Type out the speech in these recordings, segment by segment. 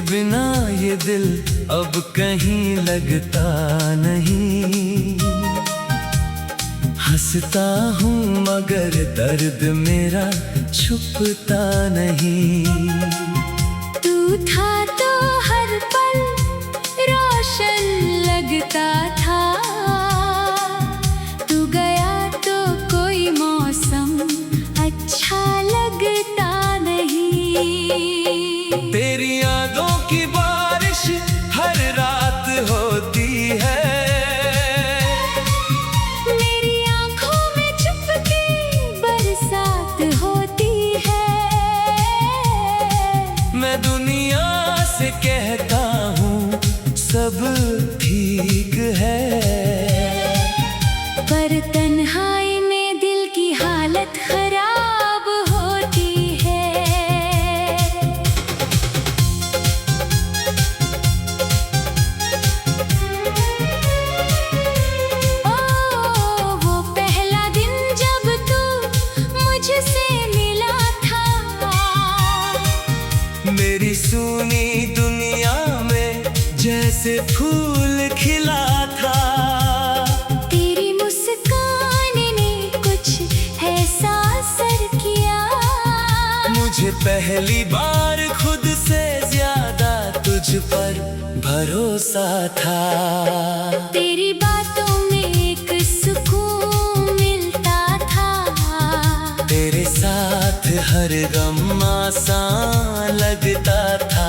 बिना ये दिल अब कहीं लगता नहीं। हंसता हूँ मगर दर्द मेरा छुपता नहीं। तू था तो हर पल रोशन लगता था, तू गया तो कोई मौसम अच्छा लगता नहीं। तेरी यादों की बारिश हर रात होती है, मेरी आंखों में चुपके बरसात होती है। मैं दुनिया से कहता हूँ सब ठीक है, पर तन्हाई में दिल की हालत खराब होती है। वो पहला दिन जब तू मुझसे मिला था, मेरी सूनी दुनिया में जैसे फूल खिला था। तेरी मुस्कान ने कुछ ऐसा असर किया, मुझे पहली बार खुद से ज्यादा तुझ पर भरोसा था। तेरी बातों में एक सुकून मिलता था, तेरे साथ हर गम आसान लगता था।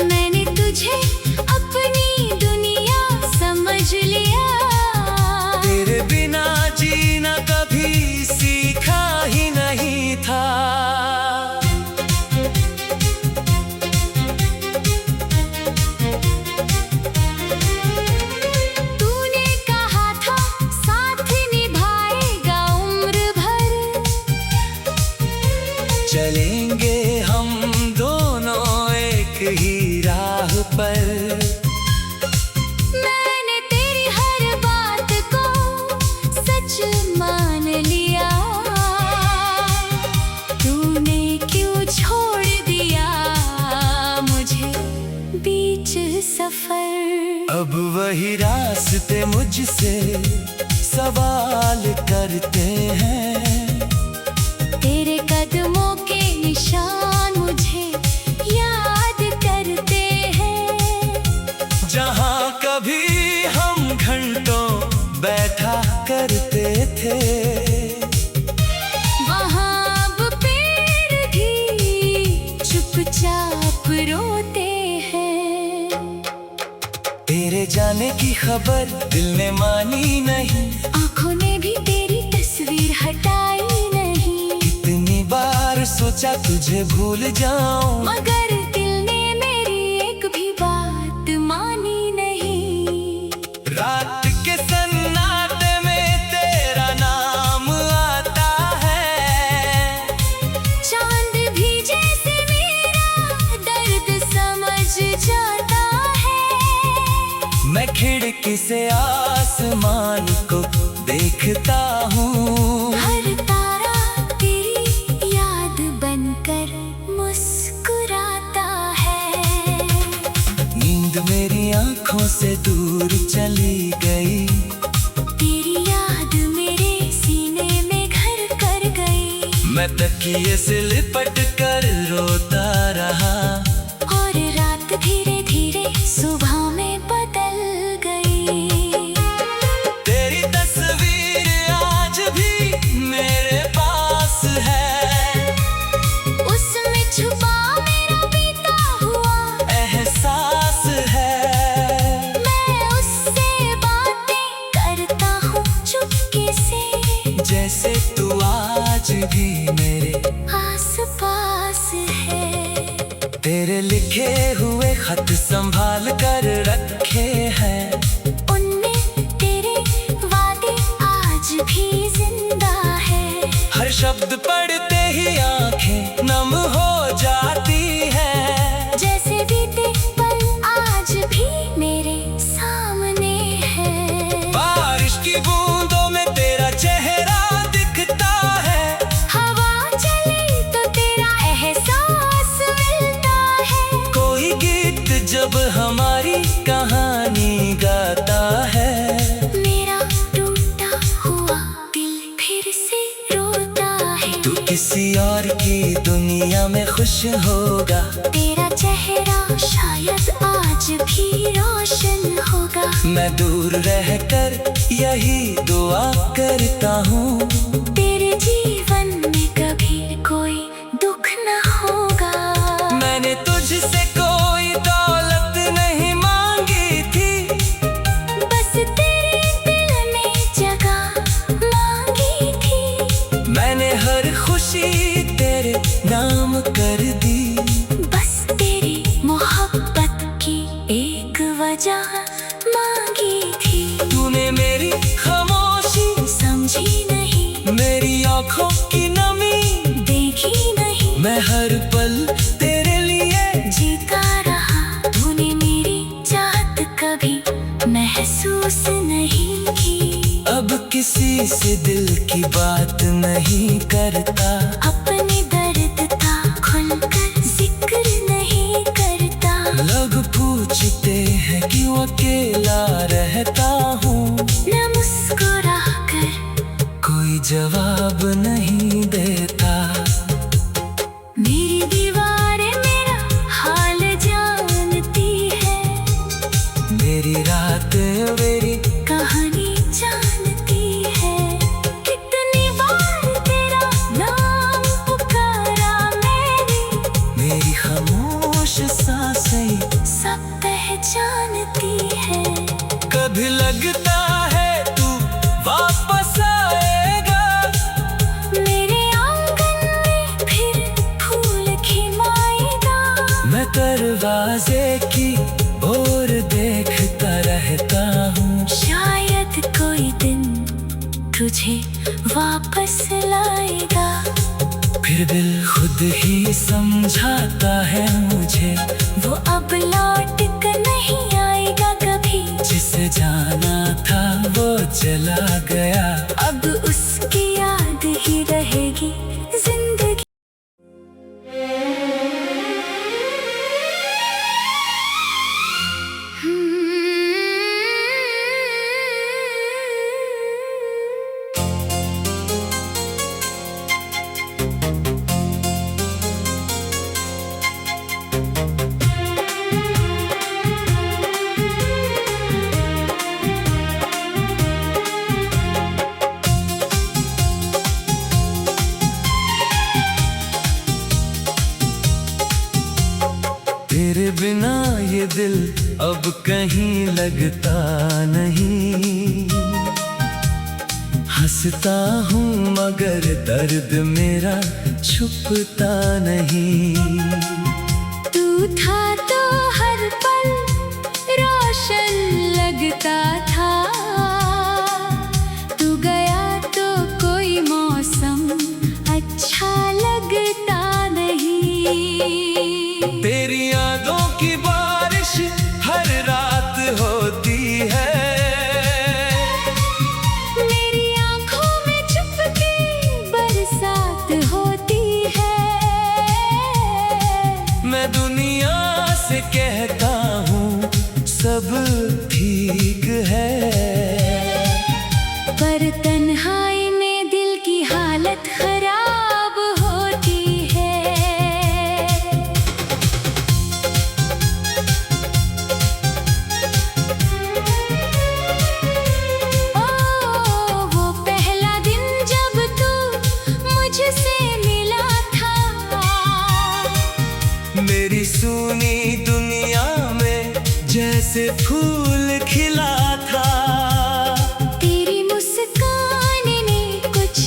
मैंने तुझे अपनी दुनिया समझ लिया, तेरे बिना जीना कभी सीखा ही नहीं था। तूने कहा था साथ निभाएगा उम्र भर, चलेंगे हम दोनों एक ही राह पर। मैंने तेरी हर बात को सच मान लिया, तूने क्यों छोड़ दिया मुझे बीच सफर। अब वही रास्ते मुझसे सवाल करते हैं, तेरे कदमों के निशान मुझे याद करते हैं। जहाँ कभी हम घंटों बैठा करते थे, वहाँ अब पेड़ भी चुपचाप रोते हैं। तेरे जाने की खबर दिल ने मानी नहीं, आँखों ने भी तेरी तस्वीर हटाई नहीं। कितनी बार सोचा तुझे भूल जाऊं, मगर दिल ने मेरी एक भी बात मानी नहीं। रात के सन्नाटे में तेरा नाम आता है, चांद भी जैसे मेरा दर्द समझ जाता है। मैं खिड़की से आसमान को देखता हूँ, हर तारा तेरी याद बनकर मुस्कुराता है। नींद मेरी आंखों से दूर चली गई, तेरी याद मेरे सीने में घर कर गई। मैं तकिए से लिपट कर रोता रहा, और रात धीरे धीरे सुबह में बदल गई। तेरी तस्वीर आज भी मेरे पास है, उसमें छुपा मेरा बीता हुआ एहसास है। मैं उससे बातें करता हूँ चुपके से, जैसे तू आज भी मेरे आस पास है। तेरे लिखे हुए खत संभाल कर रखे हैं, उनमें तेरे वादे आज भी जिंदा है। हर शब्द पढ़ते ही आंखें नम हो जाती है। जैसे बीते पल आज भी मेरे सामने है। बारिश की बूंदों में तेरा चेहरा दिखता है, हवा चले तो तेरा एहसास मिलता है। कोई गीत दुनिया में खुश होगा। तेरा चेहरा शायद आज भी रोशन होगा। मैं दूर रहकर यही दुआ करता हूँ, तेरे जीवन में कभी कोई दुख न होगा। मैंने तुझसे कोई दौलत नहीं मांगी थी, बस तेरे दिल में जगह मांगी थी। मैंने हर खुशी तेरे नाम कर दी, बस तेरी मोहब्बत की एक वजह मांगी थी। तूने मेरी खामोशी समझी नहीं, मेरी आँखों की नमी देखी नहीं। मैं हर पल तेरे लिए जीता रहा। तूने मेरी चाहत कभी महसूस नहीं की। अब किसी से दिल की बात नहीं करता, अपने दर्द का खुलकर जिक्र नहीं करता। लोग पूछते हैं क्यों अकेला रहता हूँ, न मुस्कुरा कर कोई जवाब नहीं देता। मेरी दीवारें मेरा हाल जानती है, मेरी रातें मेरी कहानी जानती है। कितनी बार तेरा नाम पुकारा मैंने, मेरी खामोश सांसें सब पहचानती है। कभी लगता है तू वापस आएगा, मेरे आंगन में फिर फूल खिमाएगा। मैं दरवाजे की ओर देखता रहता हूँ, शायद कोई दिन तुझे वापस लाएगा। फिर दिल खुद ही समझाता है मुझे, वो अब लौट कर नहीं आएगा कभी। जिसे जाना था वो चला गया, अब उसकी याद ही रहेगी जिंदगी। तेरे बिना ये दिल अब कहीं लगता नहीं। हंसता हूँ मगर दर्द मेरा छुपता नहीं। तू था तो हर पल रोशन लगता था, तू गया तो कोई मौसम अच्छा लगता नहीं। तेरी यादों की बारिश हर रात होती है, मेरी आंखों में चुपके बरसात होती है। मैं दुनिया से कहता हूँ सब ठीक है, पर तन्हाई में दिल की हालत खराब होती है। ओ वो पहला दिन जब तू मुझसे मिला था, मेरी सूनी दुनिया में जैसे फूल खिला था। तेरी मुस्कान ने कुछ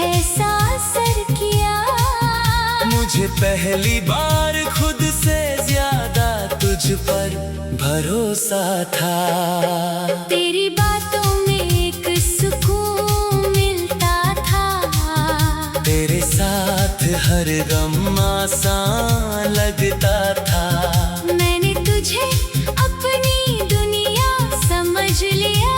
ऐसा असर किया, मुझे पहली बार खुद से ज्यादा तुझ पर भरोसा था। तेरी बातों में एक सुकून मिलता था, तेरे साथ हर गम आसान लगता था। मैंने तुझे अपनी दुनिया समझ लिया,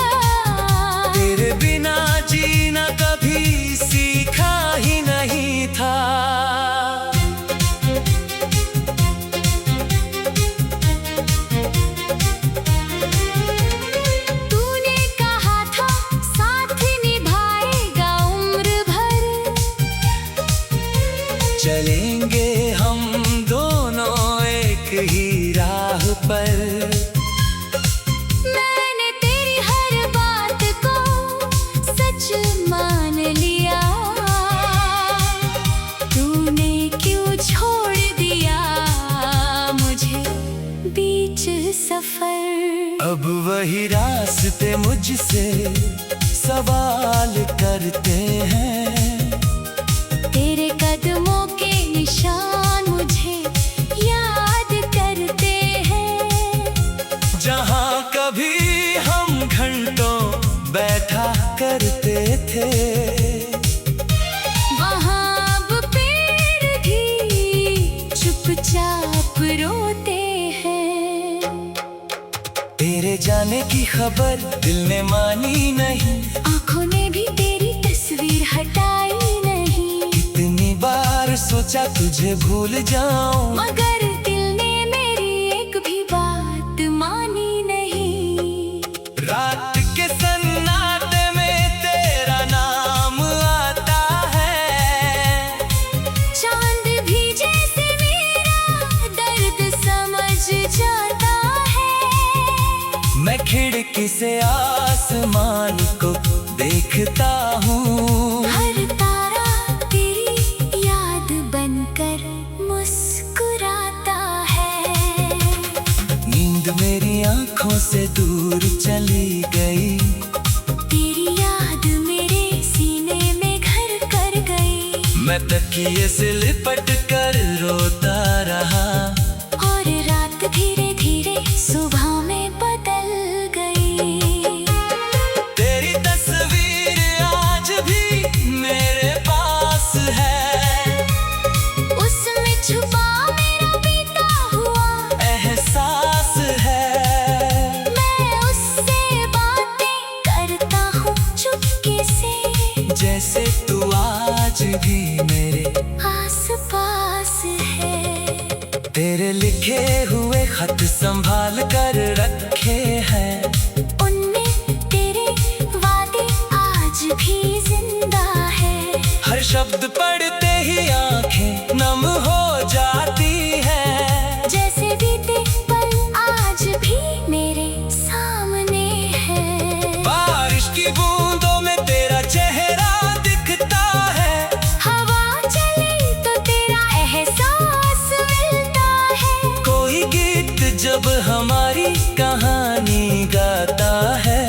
तेरे बिना जीना कभी सीखा ही नहीं था। तूने कहा था साथ निभाएगा उम्र भर, चले चलेंगे हम दोनों एक ही राह पर। मैंने तेरी हर बात को सच मान लिया, तूने क्यों छोड़ दिया मुझे बीच सफर। अब वही रास्ते मुझसे सवाल करते हैं, तेरे कदमों के निशान मुझे याद करते हैं। जहाँ कभी हम घंटों बैठा करते थे, वहाँ अब पेड़ भी चुपचाप रोते हैं। तेरे जाने की खबर दिल ने मानी नहीं, आँखों ने भी तेरी तस्वीर हटाई नहीं। कितनी बार सोचा तुझे भूल जाऊं, मगर दिल ने मेरी एक भी बात मानी नहीं। रात के सन्नाटे में तेरा नाम आता है, चांद भी जैसे मेरा दर्द समझ जाता है। मैं खिड़की से आसमान को देखता हूँ, हर तारा तेरी याद बनकर मुस्कुराता है। नींद मेरी आंखों से दूर चली गई, तेरी याद मेरे सीने में घर कर गई। मैं तकिए से लिपट कर रोता रहा, और रात धीरे धीरे सुबह में बदल गई। तेरी तस्वीर आज भी मेरे पास है, उसमें छुपा मेरा बीता हुआ एहसास है। मैं उससे बातें करता हूँ चुपके से, जैसे तू आज भी मेरे आस पास है। तेरे लिखे हुए खत संभाल कर रखे हैं, उनमें तेरे वादे आज भी जिंदा है। हर शब्द पढ़ते ही आंखें नम हो जाती है, जैसे बीते पल आज भी मेरे सामने है। बारिश की बूंदों में तेरा चेहरा दिखता है, हवा चले तो तेरा एहसास मिलता है। कोई गीत जब हमारी कहानी गाता है,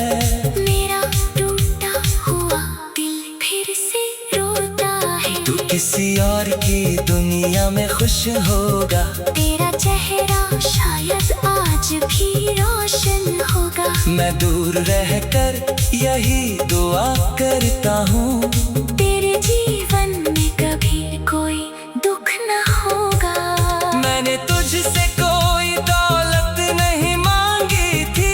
मेरा टूटा हुआ दिल फिर से रोता है। तू किसी और की दुनिया में खुश होगा, तेरा चेहरा शायद आज भी रोशन होगा। मैं दूर रहकर यही दुआ करता हूँ, तेरे जीवन में कभी कोई दुख न होगा। मैंने तुझसे कोई दौलत नहीं मांगी थी,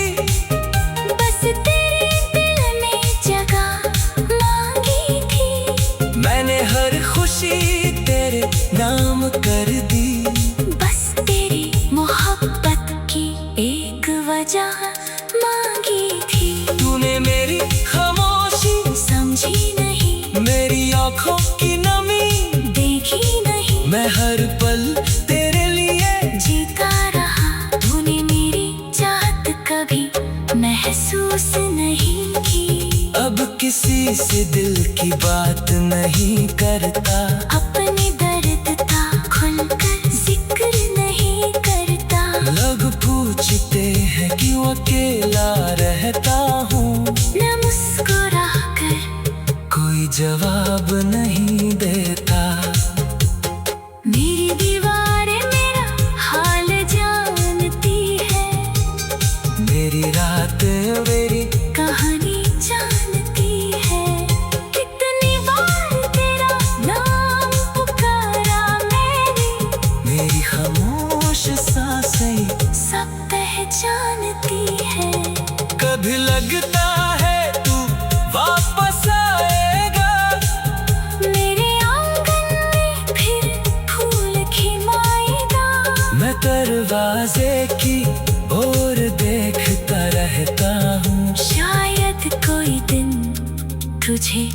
बस तेरे दिल में जगह मांगी थी। मैंने हर खुशी तेरे नाम कर दी, बस तेरी मोहब्बत की एक वजह मांगी थी। तूने मेरी खामोशी समझी नहीं, मेरी आंखों की नमी देखी नहीं। मैं हर पल तेरे लिए जीता रहा, तूने मेरी चाहत कभी महसूस नहीं की। अब किसी से दिल की बात नहीं करता, अपने दर्द का खुलकर जिक्र नहीं करता। लोग पूछते हैं क्यों अकेला रहता हूँ, न मुस्कुरा कर कोई जवाब नहीं देता। मेरी दीवारें मेरा हाल जानती है, मेरी रात मेरी कहानी जानती है। कितनी बार तेरा नाम पुकारा मैंने, मेरी खामोश सांसें सब पहचानती है। कभी लगता है तू वापस आएगा, मेरे आंगन में फिर फूल खिमाएगा। मैं दरवाजे की ओर देखता रहता हूँ, शायद कोई दिन तुझे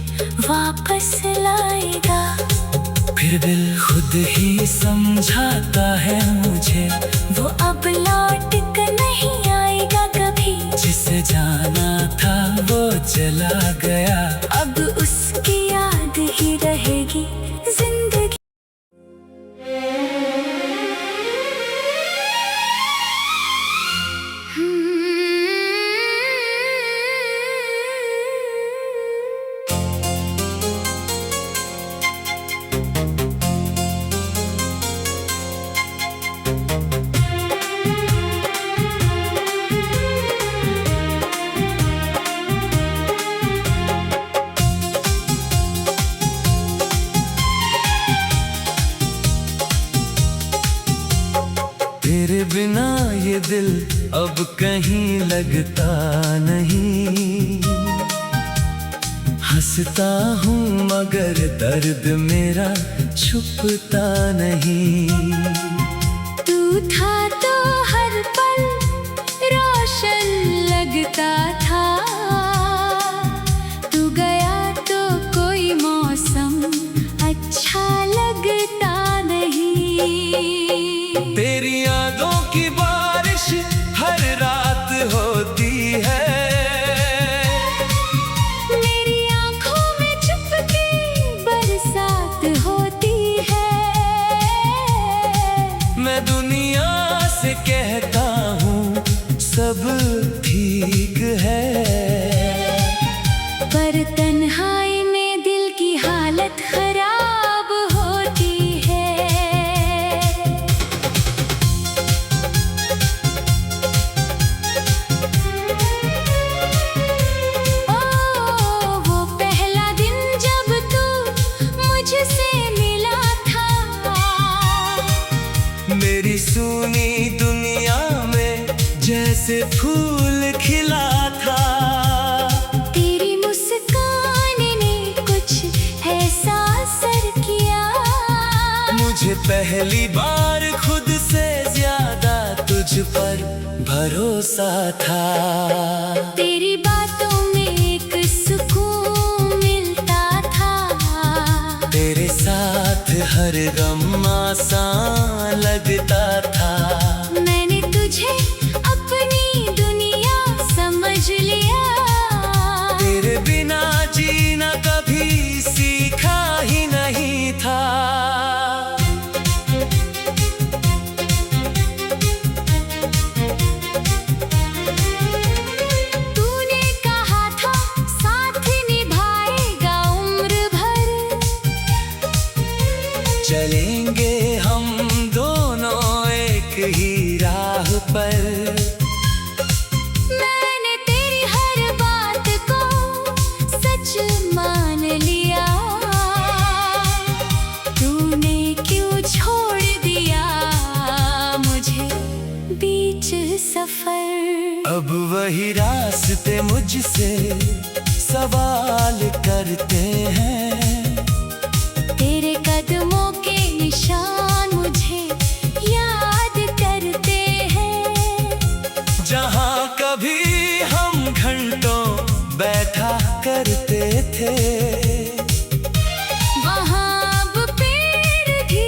वापस लाएगा। फिर दिल खुद ही भी समझाता है मुझे, वो अब लौट कर नहीं आएगा कभी। जिसे जाना था वो चला गया, अब उसकी याद ही रहेगी जिंदगी। तेरे बिना ये दिल अब कहीं लगता नहीं। हंसता हूँ मगर दर्द मेरा छुपता नहीं। तू था तो हर पल रोशन लगता था, तू गया तो कोई मौसम अच्छा लगता नहीं। तेरी यादों की बारिश हर रात होती है, मेरी आंखों में चुपके बरसात होती है। मैं दुनिया से कहता हूँ सब ठीक है, पर तन्हाई में दिल की हालत खराब होती है। ओ वो पहला दिन जब तू मुझसे मिला था, मेरी सूनी दुनिया में जैसे फूल खिला था। तेरी मुस्कान ने कुछ ऐसा असर किया, मुझे पहली बार खुद से ज्यादा तुझ पर भरोसा था। तेरी बातों में एक सुकून मिलता था, तेरे साथ हर गम आसान लगता था। मैंने तुझे अपनी दुनिया समझ लिया, तेरे बिना जीना कभी सीखा ही नहीं था। तूने कहा था साथ निभाएगा उम्र भर, चलेंगे हम दोनों एक ही राह पर। मैंने तेरी हर बात को सच मान लिया, तूने क्यों छोड़ दिया मुझे बीच सफर। अब वही रास्ते मुझसे सवाल करते हैं, तेरे कदमों के निशान मुझे याद करते हैं। जहाँ कभी हम घंटों बैठा करते थे, वहाँ अब पेड़ भी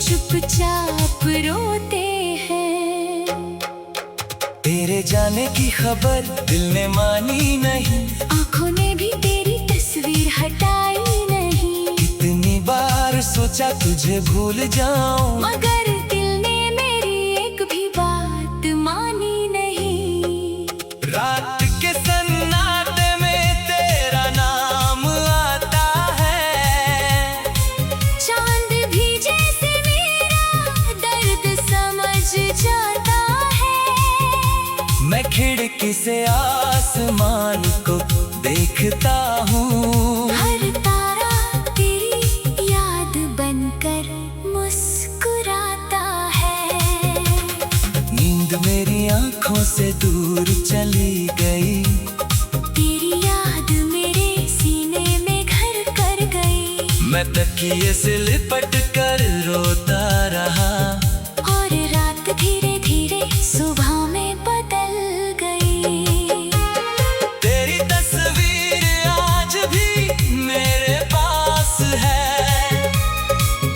चुपचाप रोते हैं। तेरे जाने की खबर दिल ने मानी नहीं, आँखों ने भी तेरी तस्वीर हटाई नहीं। कितनी बार सोचा तुझे भूल जाऊं, मगर दिल ने मेरी एक भी बात मानी नहीं। रात के सन्नाटे में तेरा नाम आता है, चांद भी जैसे मेरा दर्द समझ जाता है। मैं खिड़की से आसमान को देखता हूँ, हर तारा तेरी याद बनकर मुस्कुराता है। नींद मेरी आंखों से दूर चली गई, तेरी याद मेरे सीने में घर कर गई। मैं तकिए से लिपट कर रोता रहा, और रात धीरे धीरे सुबह में बदल गई। तेरी तस्वीर आज भी मेरे पास है,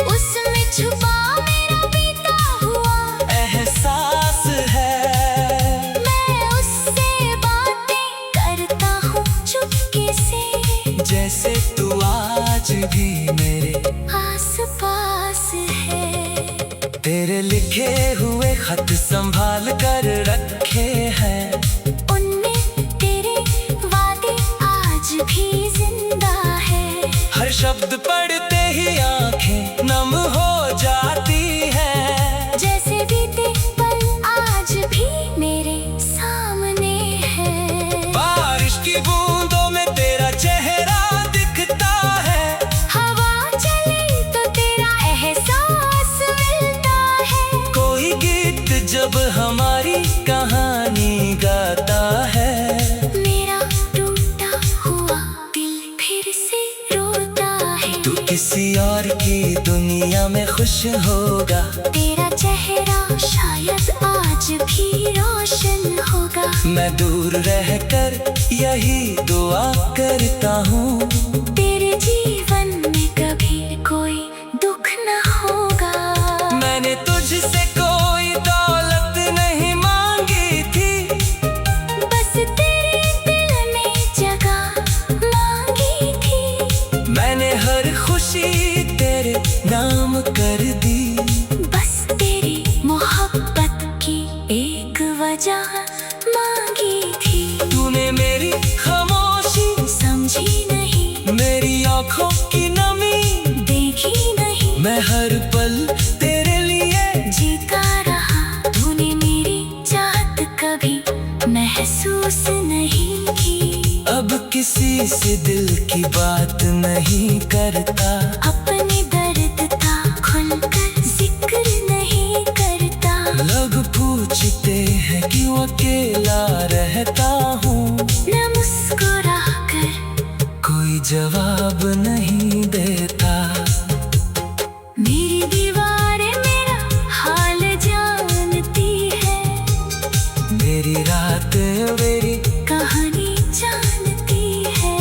उसमें तेरे लिखे हुए खत संभाल कर रखे हैं, उनमें तेरे वादे आज भी जिंदा है। हर शब्द पढ़ते ही आंखें नम हो जाती है, जैसे बीते पल आज भी मेरे सामने है। बारिश की बूंदों में तेरा चेहरा दिखता है, हवा चले तो तेरा एहसास मिलता है। कोई गीत जब हमारी कहानी गाता है, मेरा टूटा हुआ दिल फिर से रोता है। तू किसी और की दुनिया में खुश होगा, तेरा चेहरा शायद आज भी रोशन होगा। मैं दूर रहकर यही दुआ करता हूँ, तेरे जीवन में कभी कोई दुख न होगा। मैंने तुझसे कोई दौलत नहीं मांगी थी, बस तेरे दिल में जगह मांगी थी। मैंने हर खुशी तेरे नाम कर दी, बस तेरी मोहब्बत की एक वजह मांगी थी। तूने मेरी खामोशी समझी नहीं, मेरी आँखों की नमी देखी नहीं। मैं हर पल तेरे लिए जीता रहा, तूने मेरी चाहत कभी महसूस नहीं की। अब किसी से दिल की बात नहीं करता, अपने दर्द का खुलकर जिक्र नहीं करता। लोग पूछते हैं क्यों अकेला रहता हूँ, न मुस्कुरा कर कोई जवाब नहीं देता। मेरी दीवारें मेरा हाल जानती है, मेरी रात मेरी कहानी जानती है।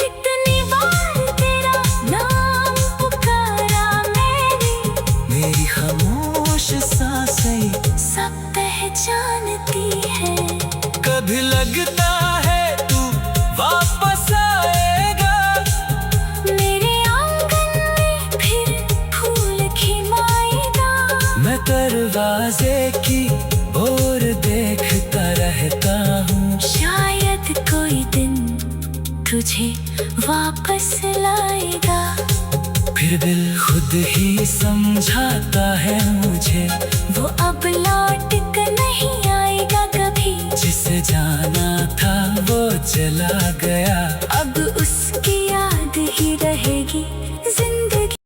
कितनी बार तेरा नाम पुकारा मैंने, मेरी खामोश सांसें सब पहचानती है। कभी लगता है तू वापस आएगा, मेरे आंगन में फिर फूल खिमाएगा। मैं दरवाजे की ओर देखता रहता हूँ, शायद कोई दिन तुझे वापस लाएगा। फिर दिल खुद ही समझाता है मुझे, वो अब लौट कर नहीं आएगा कभी। जिसे जाना था वो चला गया, अब उसकी याद ही रहेगी जिंदगी।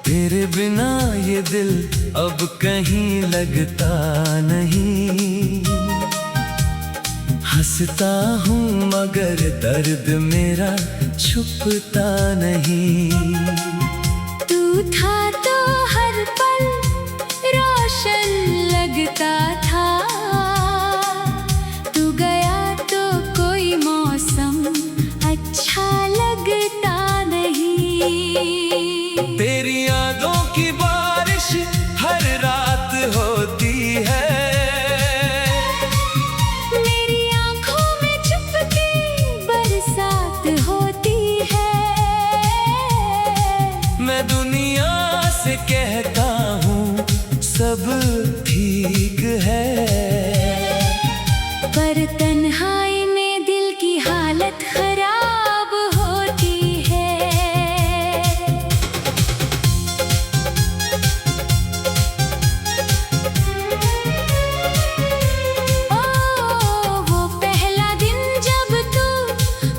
तेरे बिना ये दिल अब कहीं लगता नहीं, हंसता हूँ मगर दर्द मेरा छुपता नहीं। तू था तो हर पल रोशन लगता था, तू गया तो कोई मौसम अच्छा लगता नहीं। तेरी यादों की बारिश हर रात होती है, मेरी आंखों में चुपके बरसात होती है। मैं दुनिया से कहता हूँ सब ठीक है, पर तन्हाई में दिल की हालत खराब होती है। वो पहला दिन जब तू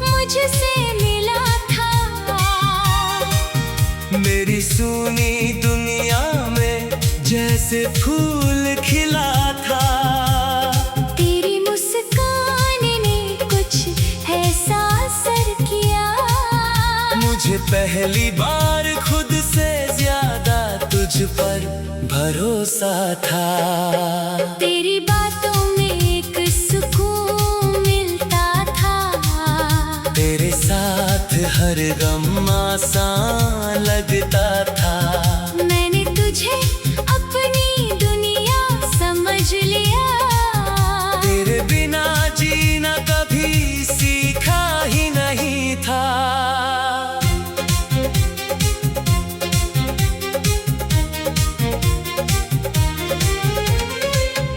मुझसे मिला था, मेरी सूनी दुनिया में जैसे फूल खिला था। तेरी मुस्कान ने कुछ ऐसा असर किया, मुझे पहली बार खुद से भरोसा था। तेरी बातों में एक सुकून मिलता था। तेरे साथ हर गम आसान लगता था। मैंने तुझे अपनी दुनिया समझ लिया। तेरे बिना जीना कभी सीखा ही नहीं था।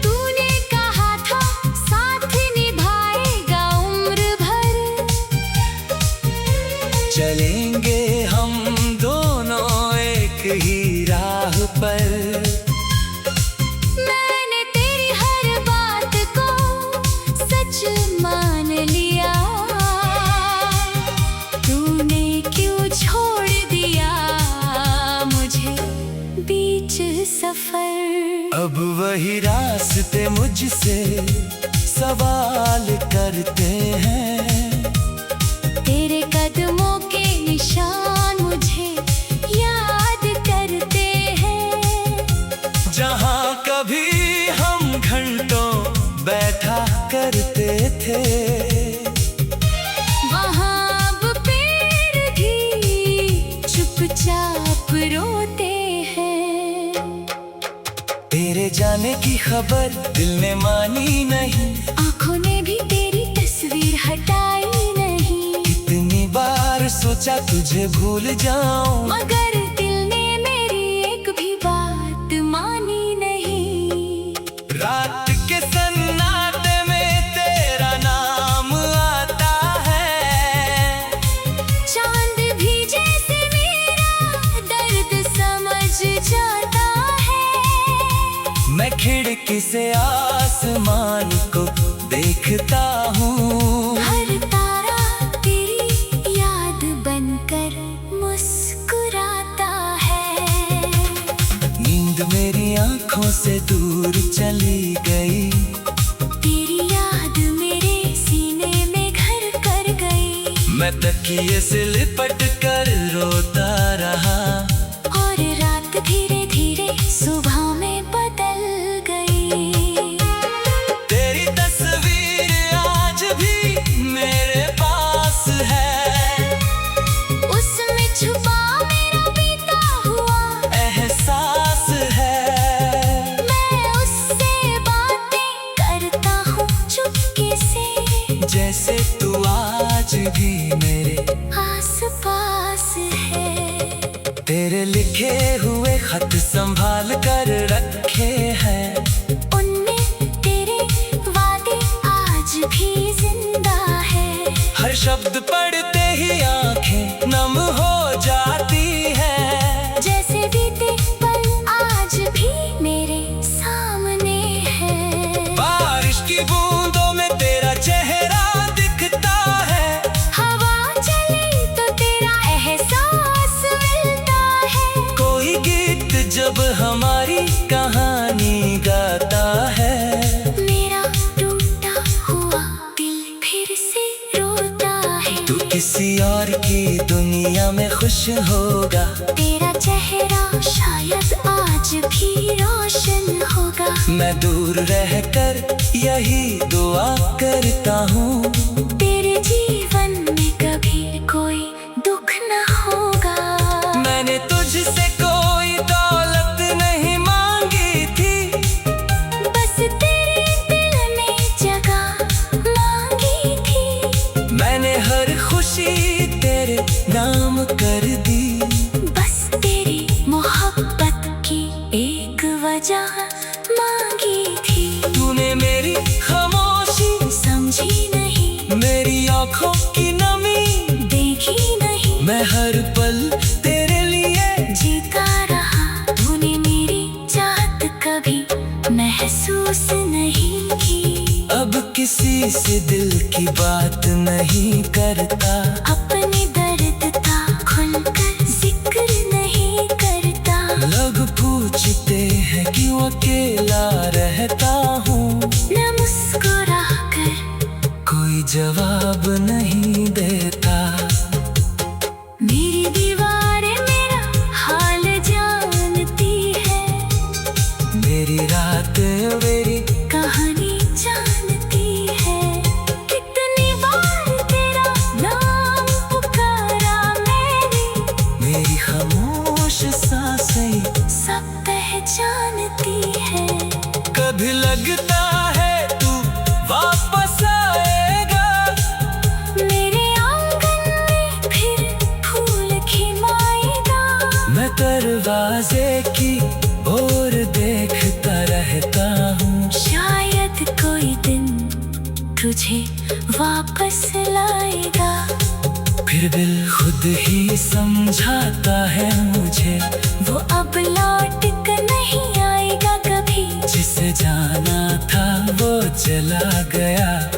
तूने कहा था साथ निभाएगा उम्र भर। चलेंगे हम दोनों एक ही राह पर। मैंने तेरी हर बात को सच मान लिया। तूने क्यों छोड़ दिया मुझे बीच सफर। अब वही रास्ते मुझसे सवाल करते हैं। तेरे कदमों के निशान मुझे याद करते हैं। जहाँ कभी हम घंटों बैठा करते थे, वहाँ अब पेड़ भी चुपचाप रोते हैं। तेरे जाने की खबर दिल ने मानी नहीं। आँखों ने भी तेरी तस्वीर हटाई नहीं। कितनी बार सोचा तुझे भूल जाऊं, मगर दिल ने मेरी एक भी बात मानी नहीं। रात के सन्नाटे में तेरा नाम आता है। चांद भी जैसे मेरा दर्द समझ जाता है। मैं खिड़की से आसमान को देखता हूँ। हर तारा तेरी याद बनकर मुस्कुराता है। नींद मेरी आंखों से दूर चली गई। तेरी याद मेरे सीने में घर कर गई। मैं तकिए से लिपट कर रोता रहा। और रात धीरे धीरे सुबह में बदल गई। तेरी तस्वीर आज भी मेरे पास है। उसमें छुपा मेरा बीता हुआ एहसास है। मैं उससे बातें करता हूँ चुपके से। जैसे तू आज भी मेरे आस पास है। तेरे लिखे हुए खत संभाल कर रखे हैं। उनमें तेरे वादे आज भी जिंदा है। हर शब्द पढ़ते ही आंखें नम हो जाती है। जैसे बीते पल आज भी मेरे सामने है। बारिश की बूंदों में तेरा चेहरा दिखता है। हवा चले तो तेरा एहसास मिलता है। कोई गीत जब हमारी कहानी गाता है। मेरा टूटा हुआ दिल फिर से रोता है। तू किसी और की दुनिया में खुश होगा। तेरा चेहरा शायद आज भी रोशन होगा। मैं दूर रहकर यही दुआ करता हूँ। तेरे जीवन में कभी कोई दुख न होगा। मैंने तुझसे कोई दौलत नहीं मांगी थी। बस तेरे दिल में जगह मांगी थी। मैंने हर खुशी तेरे नाम कर दी। बस तेरी मोहब्बत की एक वजह मांगी थी। तूने मेरी खामोशी समझी नहीं। मेरी आंखों की नमी देखी नहीं। मैं हर पल तेरे लिए जीता रहा। तूने मेरी चाहत कभी महसूस नहीं की। अब किसी से दिल की बात नहीं करता। अपने दर्द का खुलकर जिक्र नहीं करता। लोग पूछते हैं क्यों अकेला रहता हूँ। न मुस्कुरा कर कोई जवाब नहीं देता। मेरी दीवारें मेरा हाल जानती है। दरवाजे की ओर देखता रहता हूँ। शायद कोई दिन तुझे वापस लाएगा। फिर दिल खुद ही समझाता है मुझे, वो अब लौट कर नहीं आएगा कभी। जिसे जाना था वो चला गया।